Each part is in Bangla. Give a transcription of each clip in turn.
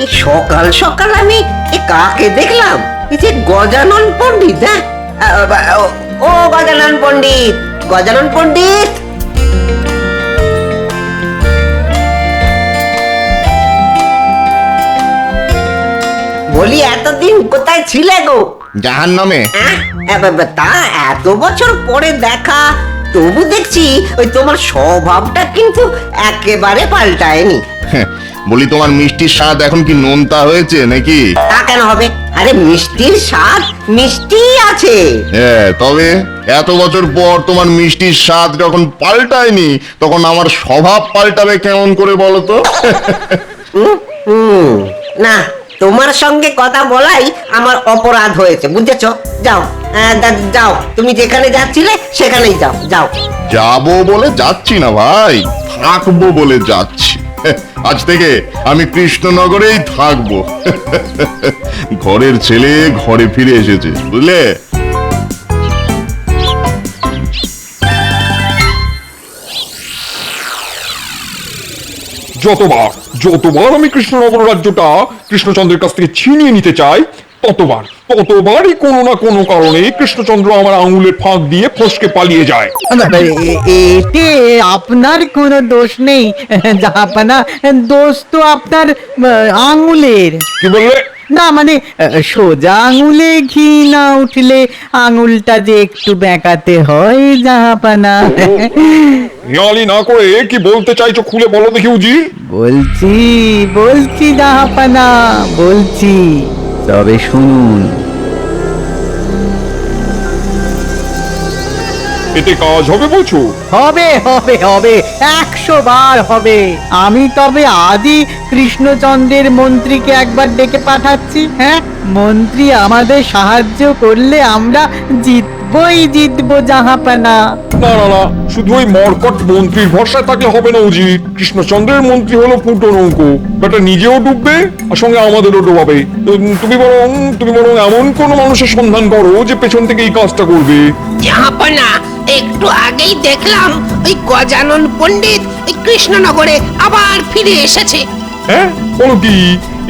এই সকাল সকাল আমি কাকে দেখলাম? এই যে গজানন পণ্ডিত। হ্যাঁ, ও গজানন পণ্ডিত, গজানন পণ্ডিত। বলি এতদিন কোথায় ছিলে গো? জাহান্নামে। তা এত বছর পরে দেখা, তবু দেখছি ওই তোমার স্বভাবটা কিন্তু একেবারে পাল্টায়নি। বলি তোমার মিষ্টির স্বাদ এখন কি নোনতা হয়েছে নাকি? তা কেন হবে? আরে মিষ্টির স্বাদ মিষ্টি আছে। হ্যাঁ, তবে এত বছর পর তোমার মিষ্টির স্বাদ যখন পাল্টায়নি, তখন আমার স্বভাব পাল্টাবে কেমন করে বলো তো? না, তোমার সঙ্গে কথা বলাই আমার অপরাধ হয়েছে, বুঝেছো? যাও, যাও, তুমি যেখানে যাচ্ছিলে সেখানেই যাও। যাও। যাবো বলে যাচ্ছি না ভাই, থাকবো বলে যাচ্ছি। আজ থেকে আমি কৃষ্ণনগরেই থাকবো। ঘরের ছেলে ঘরে ফিরে এসেছে, বুঝলে? যতবার আমি কৃষ্ণনগর রাজ্যটা কৃষ্ণচন্দ্রের কাছ থেকে ছিনিয়ে নিতে চাই, ততবারই কোনো না কোনো কারণে কৃষ্ণচন্দ্র আমার আঙুলের ফাঁক দিয়ে ফসকে পালিয়ে যায়। এতে আপনার কোনো দোষ নেই জাহাপানা, দোষ তো আপনার আঙুলের। কি বললে? না মানে সোজা আঙুলে ঘি না উঠলে আঙুলটা যে একটু বেঁকাতে হয় জাহাপানা। হেয়ালি না করে কি বলতে চাইছো খুলে বলো দেখি উজি। বলছি জাহাপানা, বলছি, তবে শুনুন। এতে কাজ হবে বলছো? হবে হবে হবে, 100 বার হবে। আমি তবে আদি কৃষ্ণচন্দ্রের মন্ত্রীকে একবার ডেকে পাঠাচ্ছি। হ্যাঁ, মন্ত্রী আমাদের সাহায্য করলে আমরা জিতবো জাহাপানা। না, শুধু ওই মরকট মন্ত্রীর ভরসায় থাকলে হবে না উজি। কৃষ্ণচন্দ্রের মন্ত্রী হলো ফুটো নৌকো, বেটা নিজেও ডুববে আর সঙ্গে আমাদেরও ডোবাবে। তুমি বরং এমন কোন মানুষের সন্ধান করো যে পেছন থেকে এই কাজটা করবে। জাহাপানা, একটু আগেই দেখলাম ওই গজানন পণ্ডিত ওই কৃষ্ণনগরে আবার ফিরে এসেছে। হ্যাঁ, বলো কি?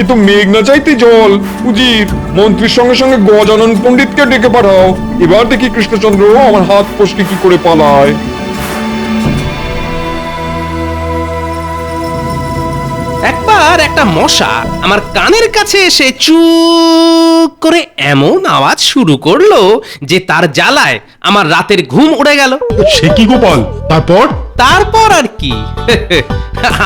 এ তো মেঘ না চাইতে জল। উজির, মন্ত্রীর সঙ্গে সঙ্গে গজানন পণ্ডিতকে ডেকে পাঠাও। এবার দেখি কৃষ্ণচন্দ্র আমার হাত ফসকে কি করে পালায়। একবার একটা মশা আমার কানের কাছে এসে চু করে এমন আওয়াজ শুরু করলো যে তার জ্বালায় আমার রাতের ঘুম উড়ে গেল। সে কি গোপাল? তারপর আর কি,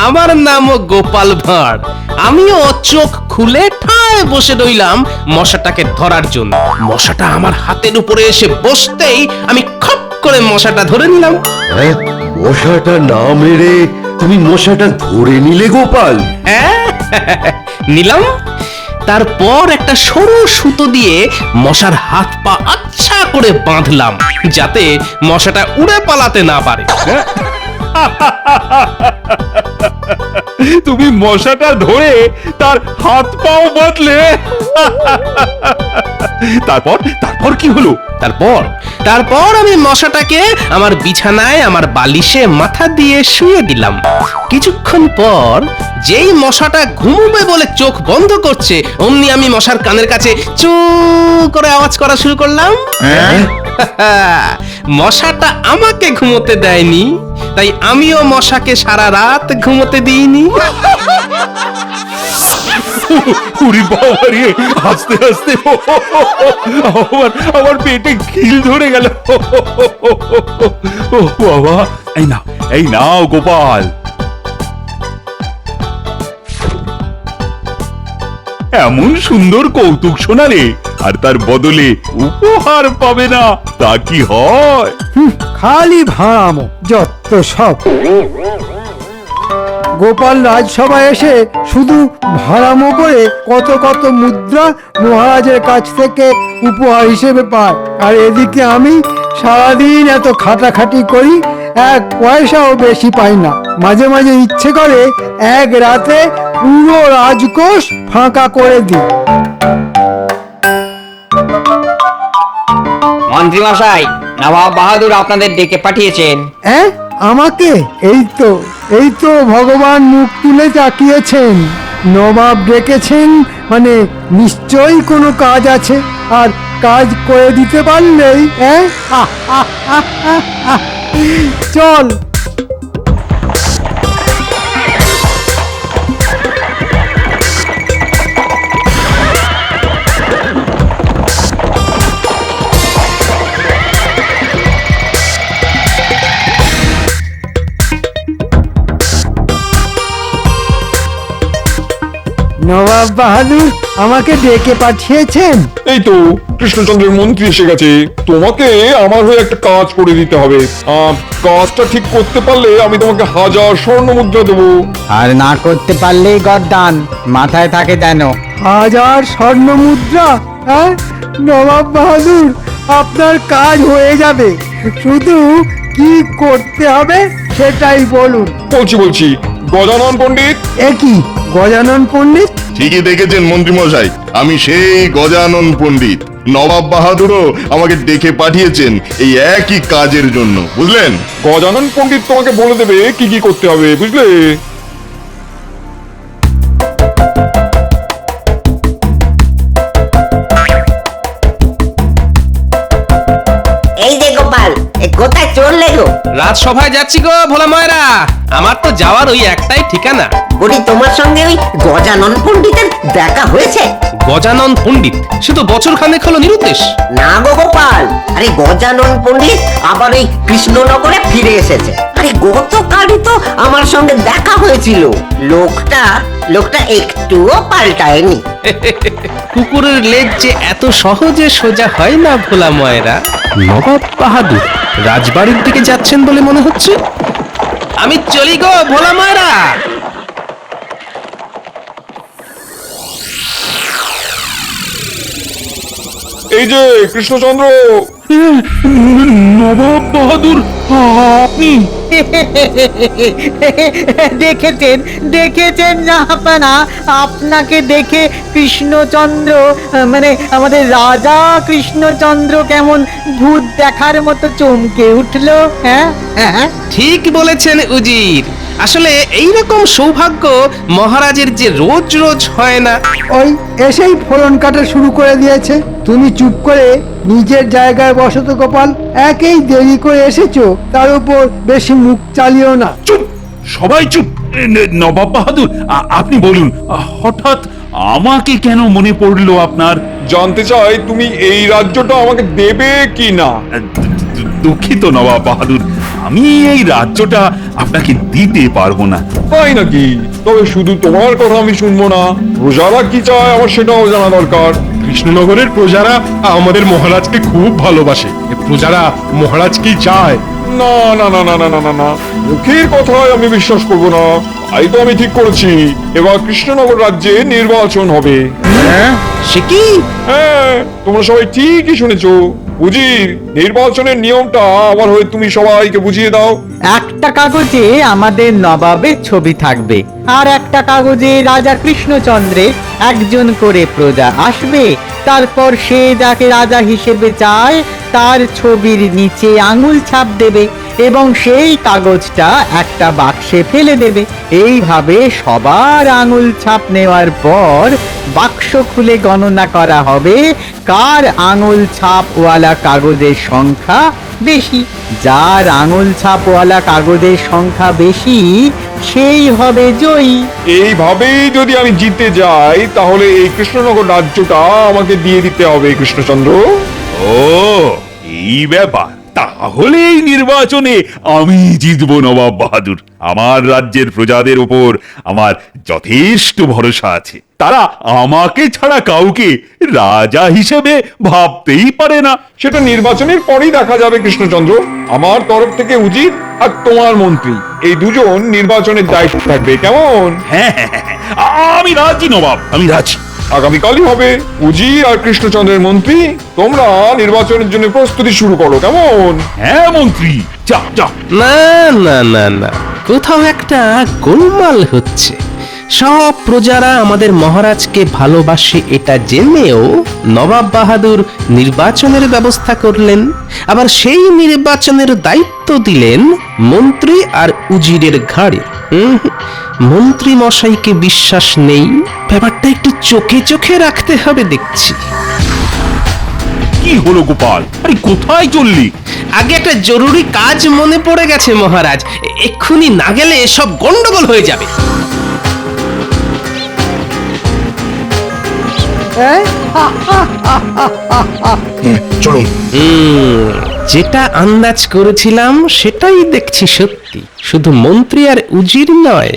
আমার নামও গোপাল ভাঁড়। আমিও চোখ খুলে ঠায় বসে রইলাম মশাটাকে ধরার জন্য। মশাটা আমার হাতের উপরে এসে বসতেই আমি খপ করে মশাটা ধরে নিলাম। মশাটা না মেরে তুমি মশাটা ধরে নিলে গোপাল? হ্যাঁ, নিলাম। তারপর একটা সরু সুতো দিয়ে মশার হাত পা আচ্ছা করে বাঁধলাম, যাতে মশাটা উড়ে পালাতে না পারে। তুমি মশাটা ধরে তার হাত পাও বাঁধলে? তারপর কি হলো? তারপর আমি মশাটাকে আমার বিছানায় আমার বালিশে মাথা দিয়ে শুয়ে দিলাম। কিছুক্ষণ পর যেই মশাটা ঘুমোবে বলে চোখ বন্ধ করছে, অমনি আমি মশার কানের কাছে চু করে আওয়াজ করা শুরু করলাম। মশাটা আমাকে ঘুমোতে দেয়নি, তাই আমিও মশাকে সারা রাত ঘুমোতে দিইনি। উরি বাবা রে, আস্তে আস্তে আমার পেটে খিল ধরে গেল। ও বাবা, এই নাও গোপাল। এমন সুন্দর কৌতুক শোনালে আর তার বদলে উপহার পাবে না, তা কি হয়? খালি ভাড়ামো যত সব। গোপাল রাজসভায় এসে শুধু ভাড়ামো করে কত কত মুদ্রা মহারাজের কাছ থেকে উপহার হিসেবে পায়, আর এদিকে আমি সারাদিন এত খাটাখাটি করি, 1 পয়সাও বেশি পাই না। মাঝে মাঝে ইচ্ছে করে এক রাতে পুরো রাজকোষ ফাঁকা করে দিই। মন্ত্রী মশাই, নবাব বাহাদুর আপনাদের ডেকে পাঠিয়েছেন। আমাকে? এই তো ভগবান মুখ তুলে তাকিয়েছেন। নবাব ডেকেছেন মানে নিশ্চয়ই কোনো কাজ আছে, আর কাজ করে দিতে পারলেই চল। নবাব বাহাদুর আমাকে ডেকে পাঠিয়েছেন। এই তো কৃষ্ণচন্দ্রের মন্ত্রী এসে গেছে, তোমাকে আমার হয়ে একটা কাজ করে দিতে হবে। কাজটা ঠিক করতে পারলে আমি তোমাকে 1000 স্বর্ণ মুদ্রা দেবো। আর না করতে পারলেই গদ্দান, মাথায় থাকে যেন। 1000 স্বর্ণ মুদ্রা? হ্যাঁ নবাব বাহাদুর, আপনার কাজ হয়ে যাবে, শুধু কি করতে হবে সেটাই বলুন। বলছি গজানন পণ্ডিত। কি গজানন পণ্ডিত? ঠিকই দেখেছেন মন্ত্রী মশাই, আমি সেই গজানন পণ্ডিত। নবাব বাহাদুরও আমাকে ডেকে পাঠিয়েছেন এই একই কাজের জন্য, বুঝলেন? গজানন পণ্ডিত তোমাকে বলে দেবে কি কি করতে হবে, বুঝলে? এই যে গোপাল, কোথায় চললে গো? রাজসভায় যাচ্ছি গো ভোলা ময়রা, আমার তো যাওয়ার ওই একটাই ঠিকানা। বুড়ি, তোমার সঙ্গে ওই গজানন পণ্ডিতের দেখা হয়েছে? গজানন পণ্ডিত সে তো বছর খানেক হলো নিরুদ্দেশ। না গো গোপাল, আরে গজানন পণ্ডিত আবার ওই কৃষ্ণনগরে ফিরে এসেছে। আরে গতকালই তো আমার সঙ্গে দেখা হয়েছিল। লোকটা একটুও পাল্টায়নি। কুকুরের লেজ যে এত সহজে সোজা হয় না ভোলা ময়রা। নবাব বাহাদুর রাজবাড়ির দিকে যাচ্ছেন বলে মনে হচ্ছে। আমি চলি গো ভোলা ময়রা। এই যে কৃষ্ণচন্দ্র। নবাব বাহাদুর, আপনি? দেখেছেন জাহাপানা, আপনাকে দেখে কৃষ্ণচন্দ্র মানে আমাদের রাজা কৃষ্ণচন্দ্র কেমন ভূত দেখার মতো চমকে উঠলো। হ্যাঁ হ্যাঁ, ঠিক বলেছেন উজির, আসলে এইরকম সৌভাগ্য মহারাজের যে রোজ রোজ হয় না। ওই এসেই ফলন কাটা শুরু করে দিয়েছে। তুমি চুপ করে নিজের জায়গায় বসো তো গোপাল, একেই দেরি করে এসেছো, তার উপর বেশি মুখ চালিও না। চুপ, সবাই চুপ। নবাব বাহাদুর, আপনি বলুন, হঠাৎ আমাকে কেন মনে পড়লো আপনার? জানতে চাই তুমি এই রাজ্যটা আমাকে দেবে কি না। দুঃখিত নবাব বাহাদুর, আমি এই রাজ্যটা আপনাকে দিতে পারবো না। তাই নাকি? তবে শুধু তোমার কথা আমি শুনবো না, প্রজারা কি চায় আমার সেটাও জানা দরকার। কৃষ্ণনগরের প্রজারা আমাদের মহারাজকে খুব ভালোবাসে, প্রজারা মহারাজকেই চায়। না না না না না না না না, মুখের কথায় আমি বিশ্বাস করবো না। তাই তো আমি ঠিক করেছি, এবার কৃষ্ণনগর রাজ্যে নির্বাচন হবে। হ্যাঁ, সে কি? হ্যাঁ, তোমরা সবাই ঠিকই শুনেছো। উজির, নির্বাচনের নিয়মটা আমার হয়ে তুমি সবাইকে বুঝিয়ে দাও। একটা কাগজে আমাদের নবাবের ছবি থাকবে, আর একটা কাগজে রাজা কৃষ্ণচন্দ্রের একজন করে প্রজা আসবে। তারপর সে যাকে রাজা হিসেবে চায় তার ছবির নিচে আঙুল ছাপ দেবে এবং সেই কাগজটা একটা বাক্সে ফেলে দেবে। এইভাবে সবার আঙুল ছাপ নেওয়ার পর বাক্স খুলে গণনা করা হবে কার আঙুল ছাপওয়ালা কাগজের সংখ্যা বেশি। যার আঙুল ছাপওয়ালা কাগজের সংখ্যা বেশি সেই হবে জয়ী। এইভাবেই যদি আমি জিতে যাই তাহলে এই কৃষ্ণনগর রাজ্যটা আমাকে দিয়ে দিতে হবে কৃষ্ণচন্দ্র। ও, এই ব্যাপার। তাহলে এই নির্বাচনে আমি জিতবো নবাব বাহাদুর। আমার রাজ্যের প্রজাদের উপর আমার যথেষ্ট ভরসা আছে। তারা আমাকে ছাড়া কাউকে রাজা হিসেবে ভাবতেই পারে না। সেটা নির্বাচনের পরেই দেখা যাবে কৃষ্ণচন্দ্র। আমার তরফ থেকে উজির আর তোমার মন্ত্রী এই দুজন নির্বাচনের দায়িত্ব থাকবে, কেমন? হ্যাঁ, আমি রাজি নবাব, আমি রাজি। আগামীকালই হবে। উজির আর কৃষ্ণচন্দ্রের মন্ত্রী, তোমরা নির্বাচনের জন্য প্রস্তুতি শুরু করো, কেমন? হ্যাঁ মন্ত্রী, যা যা। না না না না, কোথাও একটা গোলমাল হচ্ছে। সব প্রজারা আমাদের মহারাজকে ভালোবাসে এটা জেনেও নবাব বাহাদুর নির্বাচনের ব্যবস্থা করলেন, আবার সেই নির্বাচনের দায়িত্ব দিলেন মন্ত্রী আর উজিরের ঘাড়ে। মন্ত্রী মশাইকে বিশ্বাস নেই, ব্যাপারটা একটু চোখে চোখে রাখতে হবে দেখছি। কি হলো গোপাল, আরে কোথায় চললি? আগে একটা জরুরি কাজ মনে পড়ে গেছে মহারাজ, এক্ষুনি না গেলে সব গন্ডগোল হয়ে যাবে। চলুন। যেটা আন্দাজ করেছিলাম সেটাই দেখছি সত্যি। শুধু মন্ত্রী আর উজির নয়,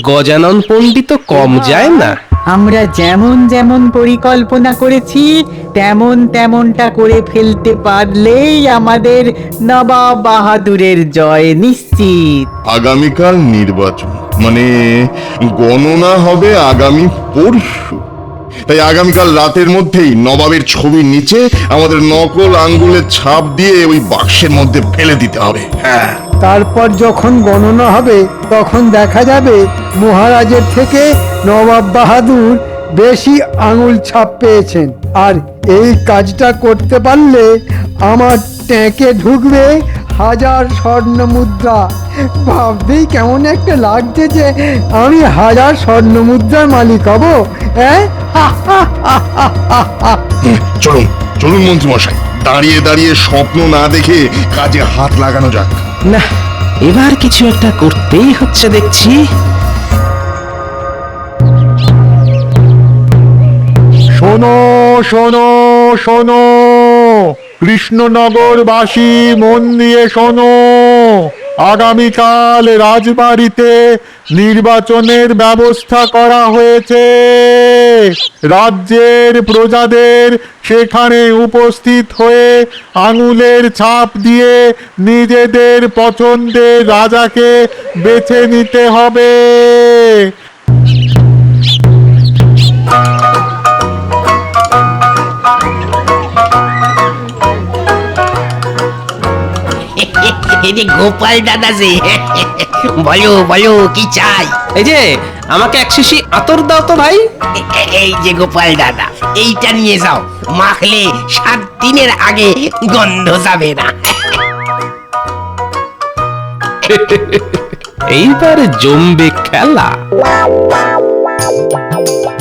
গজানন পণ্ডিত কম যায় না। আমরা যেমন যেমন পরিকল্পনা করেছি তেমন তেমনটা করে ফেলতে পারলেই আমাদের নবাব বাহাদুরের জয় নিশ্চিত। আগামীকাল নির্বাচন, মানে গণনা হবে আগামী পরশু। তাই আগামীকাল রাতের মধ্যেই নবাবের ছবির নিচে আমাদের নকল আঙ্গুলের ছাপ দিয়ে ওই বাক্সের মধ্যে ফেলে দিতে হবে। হ্যাঁ, তারপর যখন গণনা হবে তখন দেখা যাবে মহারাজের থেকে নবাব বাহাদুর বেশি আঙুল ছাপ পেয়েছেন। আর এই কাজটা করতে পারলে আমার ট্যাঁকে ঢুকবে 1000 স্বর্ণ মুদ্রা। ভাবতেই কেমন একটা লাগছে যে আমি 1000 স্বর্ণ মুদ্রার মালিক হব। হ্যাঁ, চলুন চলুন মন্ত্রী মশাই, দাঁড়িয়ে দাঁড়িয়ে স্বপ্ন না দেখে কাজে হাত লাগানো যাক। না, এবার কিছু একটা করতেই হচ্ছে দেখছি। শোনো শোনো শোনো, কৃষ্ণনগরবাসী মন দিয়ে শোনো। আগামীকাল রাজবাড়িতে নির্বাচনের ব্যবস্থা করা হয়েছে। রাজ্যের প্রজাদের সেখানে উপস্থিত হয়ে আঙুলের ছাপ দিয়ে নিজেদের পছন্দের রাজাকে বেছে নিতে হবে। এই যে গোপাল দাদা যে বলো বলো কি চাই? এই যে আমাকে এক শিশি আতর দাও তো ভাই। এই যে গোপাল দাদা, এইটা নিয়ে যাও, মাখলে 7 দিনের আগে গন্ধ যাবে না। এইবার জমবে খেলা।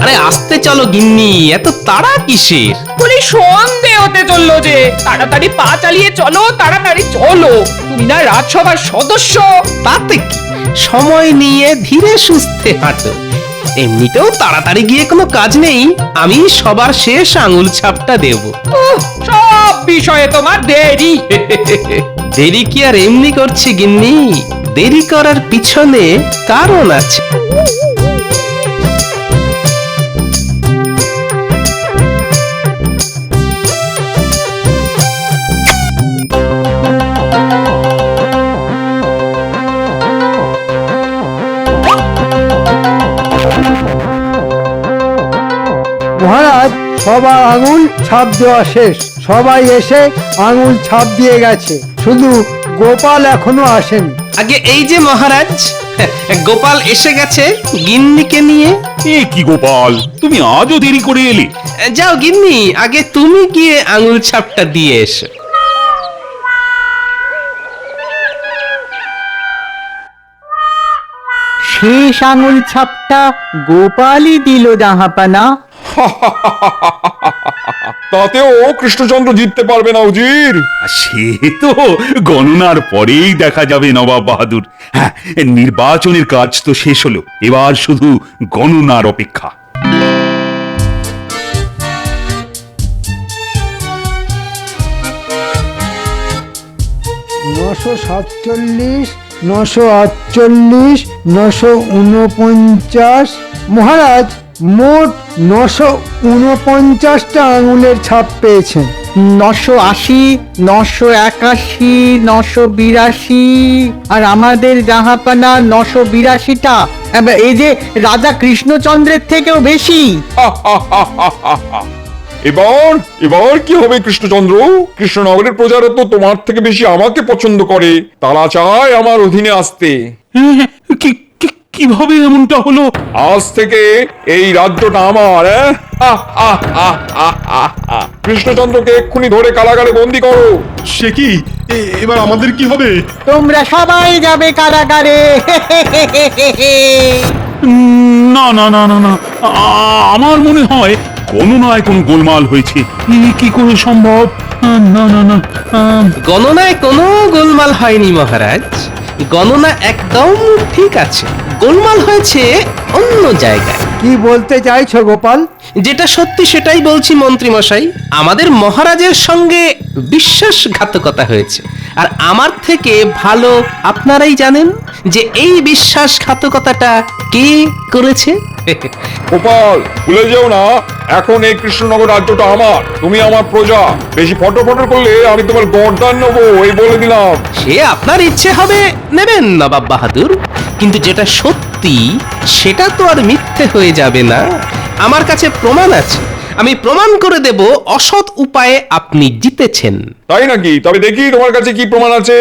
আরে আসতে চলো গিন্নি, এত তাড়া কিসের? বলি সন্দেহ হতে চললো যে, তাড়াতাড়ি পা চালিয়ে চলো, তাড়াতাড়ি চলো। তুমি না রাজসভার সদস্য। তাতে কি, সময় নিয়ে ধীরে সুস্থে হাঁটো। এমনিতেও তাড়াতাড়ি গিয়ে কোনো কাজ নেই, আমি সবার শেষ আঙুল ছাপটা দেব। সব বিষয়ে তোমার দেরি। দেরি কি আর এমনি করছি গিন্নি, দেরি করার পিছনে কারণ আছে। মহারাজ, সবার আঙুল ছাপ দেওয়া শেষ। সবাই এসে আঙুল ছাপ দিয়ে গেছে, শুধু গোপাল এখনো আসেনি। আগে এই যে মহারাজ, গোপাল এসে গেছে গিন্নিকে নিয়ে। এ কি গোপাল, তুমি আজও দেরি করে এলে? যাও গিন্নি, আগে তুমি গিয়ে আঙুল ছাপটা দিয়ে এসো। শেষ আঙুল ছাপটা গোপালই দিল জাহাপানা। তাতেও কৃষ্ণচন্দ্র জিততে পারবে না উজির। সে তো গণনার পরেই দেখা যাবে নবাব বাহাদুর। হ্যাঁ, নির্বাচনের কাজ তো শেষ হলো, এবার শুধু গণনার অপেক্ষা। 947, 948, 949। মহারাজ মোট 949টা আঙুলের ছাপ পেয়েছেন। 980, 981, 982 আর আমাদের জাহাপানা 982টা। এই যে রাজা কৃষ্ণচন্দ্রের থেকেও বেশি। এবার কি হবে কৃষ্ণচন্দ্র? কৃষ্ণনগরের প্রজারা তো তোমার থেকে বেশি আমাকে পছন্দ করে, তারা চায় আমার অধীনে আসতে। কিভাবে এমনটা হলো? আজ থেকে এই রাজ্যটা আমার। কৃষ্ণচন্দ্রকে এক্ষুনি ধরে কারাগারে বন্দি করো। সে কি, এবার আমাদের কি হবে? তোমরা সবাই যাবে কারাগারে। না না না না না আমার মনে হয় গণনায় কোনো গোলমাল হয়েছে। কি করে সম্ভব? না না না গণনায় কোনো গোলমাল হয়নি মহারাজ, গণনা একদম ঠিক আছে, গোলমাল হয়েছে অন্য জায়গায়। কি বলতে চাইছো গোপাল? যেটা সত্যি সেটাই বলছি মন্ত্রী মশাই। আমাদের মহারাজের সঙ্গে বিশ্বাসঘাতকতা হয়েছে, আর আমার থেকে ভালো আপনারাই জানেন যে এই বিশ্বাসঘাতকতাটা কে করেছে। গোপাল, ভুলে যেও না, এখন এই কৃষ্ণনগর রাজ্যটা আমার, তুমি আমার প্রজা। বেশি ফটো করলে আমি তোমার গর্দান নেবো, এই বলে দিলাম। সে আপনার ইচ্ছে হবে নেবেন নবাব বাহাদুর, কিন্তু যেটা সত্যি সেটা তো আর মিথ্যে হয়ে যাবে না। আমার কাছে প্রমাণ আছে, আমি প্রমাণ করে দেব অসৎ উপায়ে আপনি জিতেছেন। তাই নাকি? তবে দেখি তোমার কাছে কি প্রমাণ আছে।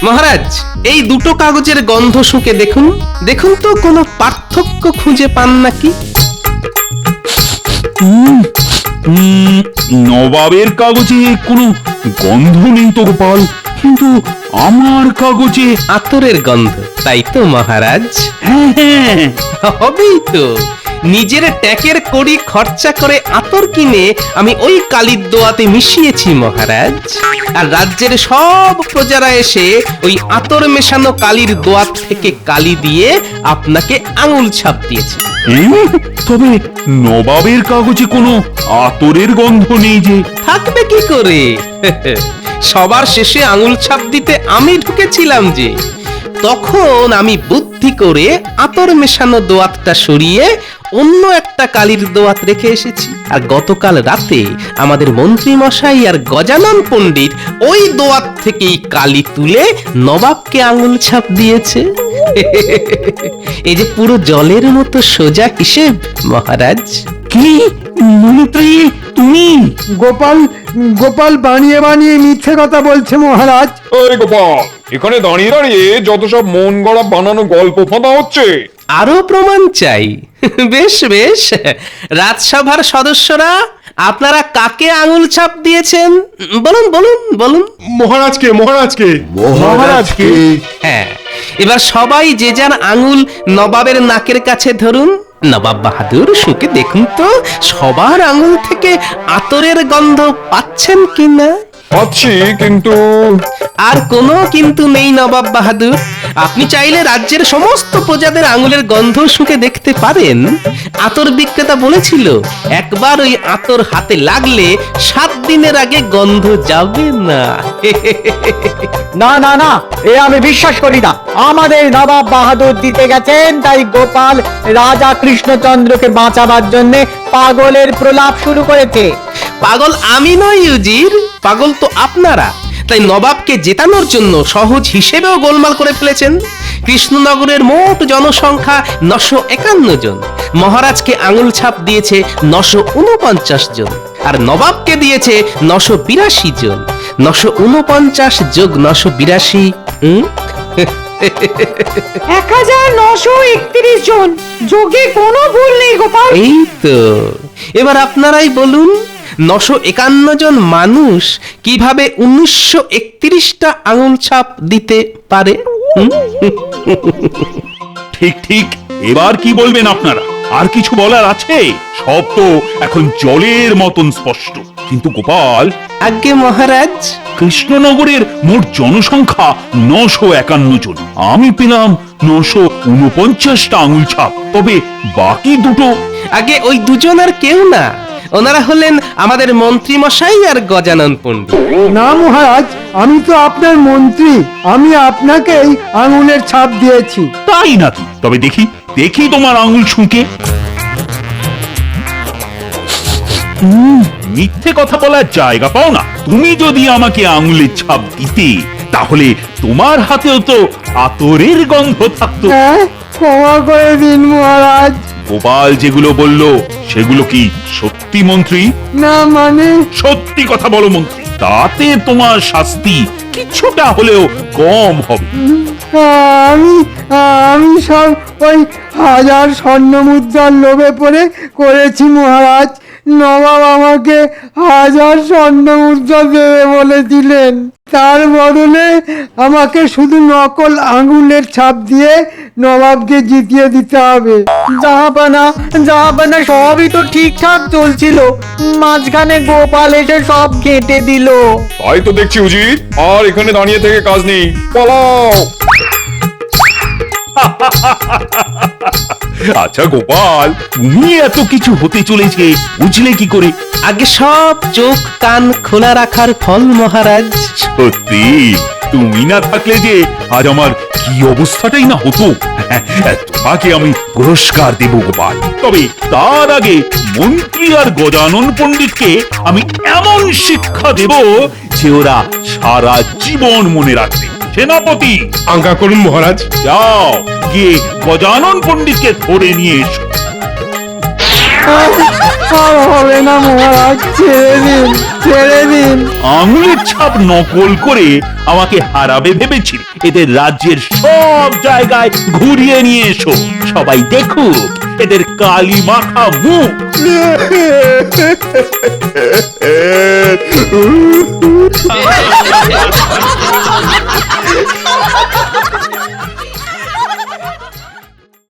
মহারাজ, এই দুটো কাগজের গন্ধ শুকে দেখুন, দেখুন তো কোনো পার্থক্য খুঁজে পান নাকি। নবাবের কাগজে কোনো গন্ধ নেই তো গোপাল, কিন্তু আমার কাগজে আতরের গন্ধ, তাই তো মহারাজ? হ্যাঁ, হবেই তো। নিজের ট্যাকের কড়ি খরচা করে আতর কিনে আমি ওই কালির দোয়াতে মিশিয়েছি মহারাজ, আর রাজ্যের সব প্রজারা এসে ওই আতর মেশানো কালির দোয়াত থেকে কালি দিয়ে আপনাকে আঙুল ছাপ দিয়েছে। তবে নবাবের কাগজে কোনো আতরের গন্ধ নেই যে। থাকবে কি করে? সবার শেষে আঙুল ছাপ দিতে আমি ঢুকেছিলাম যে, তখন আমি বুদ্ধি করে আতর মেশানো দোয়াতটা সরিয়ে অন্য একটা কালির দোয়াত রেখে এসেছি। আর গতকাল রাতে আমাদের মন্ত্রী মশাই আর গজানন পণ্ডিত ওই দোয়াত থেকেই কালি তুলে নবাবকে আঙুল ছাপ দিয়েছে। এই যে পুরো জলের মতো সোজা হিসেব মহারাজ। কি মন্ত্রী তুমি? গোপাল গোপাল বানিয়ে বানিয়ে মিথ্যে কথা বলছে মহারাজ। ওই গোপাল, এখানে দাঁড়িয়ে দাঁড়িয়ে যত সব মন গড়া বানানো গল্প ফাঁদা হচ্ছে। আরো প্রমাণ চাই? বেশ বেশ, রাজসভার সদস্যরা, আপনারা কাকে আঙুল ছাপ দিয়েছেন বলুন বলুন বলুন। মহারাজকে মহারাজকে মহারাজকে হ্যাঁ, এবার সবাই যে যার আঙুল নবাবের নাকের কাছে ধরুন। নবাব বাহাদুর, শুকে দেখুন তো সবার আঙুল থেকে আতরের গন্ধ পাচ্ছেন কিনা। পাচ্ছি, কিন্তু আর কোনো কিন্তু নেই নবাব বাহাদুর। আপনি চাইলে রাজ্যের সমস্ত প্রজাদের আঙুলের গন্ধ শুকে দেখতে পারেন। আতর বিক্রেতা বলেছিল, একবার ওই আতর হাতে লাগলে 7 দিনের আগে গন্ধ যাবে না। না না না, এ আমি বিশ্বাস করি না। আমাদের নবাব বাহাদুর দিতে গেছেন, তাই গোপাল রাজা কৃষ্ণচন্দ্রকে বাঁচাবার জন্য পাগলের প্রলাপ শুরু করেছে। পাগল আমি নই উজির, পাগল তো আপনারা। তাই নবাবকে জেতানোর জন্য সহজ হিসেবেও গোলমাল করে ফেলেছেন। কৃষ্ণনগরের মোট জনসংখ্যা 951 জন, মহারাজকে আঙুল ছাপ দিয়েছে 949 জন, আর নবাবকে দিয়েছে 982 জন। 949 যোগ 982 1931 জন, যোগে কোনো ভুল নেই গোপাল। এই তো, এবার আপনারাই বলুন 951 জন মানুষ কিভাবে 1931টা আঙুল ছাপ দিতে পারে? ঠিক ঠিক, এবার কি বলবেন আপনারা? আর কিছু বলার আছে? সব তো এখন জলের মতন স্পষ্ট। কিন্তু গোপাল, আজ্ঞে মহারাজ, কৃষ্ণনগরের মোট জনসংখ্যা 951 জন, আমি পেলাম 949টা আঙুল ছাপ। তবে বাকি দুটো? আগে ওই দুজন আর কেউ না, ওনারা হলেন আমাদের মন্ত্রী মশাই আর গজানন পণ্ডিত। না মহারাজ, আমি তো আপনার মন্ত্রী, আমি আপনাকেই আঙুলের ছাপ দিয়েছি। তাই নাকি? তবে দেখি দেখি তোমার আঙুল ছুঁকে। মিথ্যে কথা বলার জায়গা পাও না। তুমি যদি আমাকে আঙুলের ছাপ দিতে, তাহলে তোমার হাতেও তো আতরের গন্ধ থাকতো। হ্যাঁ, ক্ষমা করে দিন মহারাজ। গোপাল যেগুলো বলল সেগুলো কি সত্যি মন্ত্রী? না মানে? সত্যি কথা বলো মন্ত্রী, তাতে তোমার শাস্তি কিছুটা হলেও কম হবে। আমি আমি সব ওই 1000 স্বর্ণ মুদ্রার লোভে পড়ে করেছি মহারাজ। নবাব আমাকে 1000 স্বর্ণ মুদ্রা দেবে বলেছিলেন, তার বদলে আমাকে শুধু নকল আঙুলের ছাপ দিয়ে নবাবকে জিতিয়ে দিতে হবে। জাহাপানা জাহাপানা সবই তো ঠিকঠাক চলছিল, মাঝখানে গোপাল এসে সব কেটে দিল। তাই তো দেখছি উজির, আর এখানে দাঁড়িয়ে থেকে কাজ নেই, পালাও। আচ্ছা গোপাল, তুমি এত কিছু হতে চলেছে বুঝলে কি করে? আগে সব চোখ কান খোলা রাখার ফল মহারাজ। সত্যি তুমি না থাকলে যে আজ আমার কি অবস্থাটাই না হতো। তোমাকে আমি পুরস্কার দেব গোপাল, তবে তার আগে মন্ত্রী আর গজানন পণ্ডিতকে আমি এমন শিক্ষা দেব যে ওরা সারা জীবন মনে রাখবে। সেনাপতি, আজ্ঞা করুন মহারাজ। যাও গিয়ে গজানন পণ্ডিতকে ধরে নিয়ে এসো। আর হবে না মহারাজ, ছেড়ে দিন, ছেড়ে দিন। আঙুলের ছাপ নকল করে আমাকে হারাবে ভেবেছিল, এদের রাজ্যের সব জায়গায় ঘুরিয়ে নিয়ে এসো, সবাই দেখুক এদের কালি মাখা মুখ।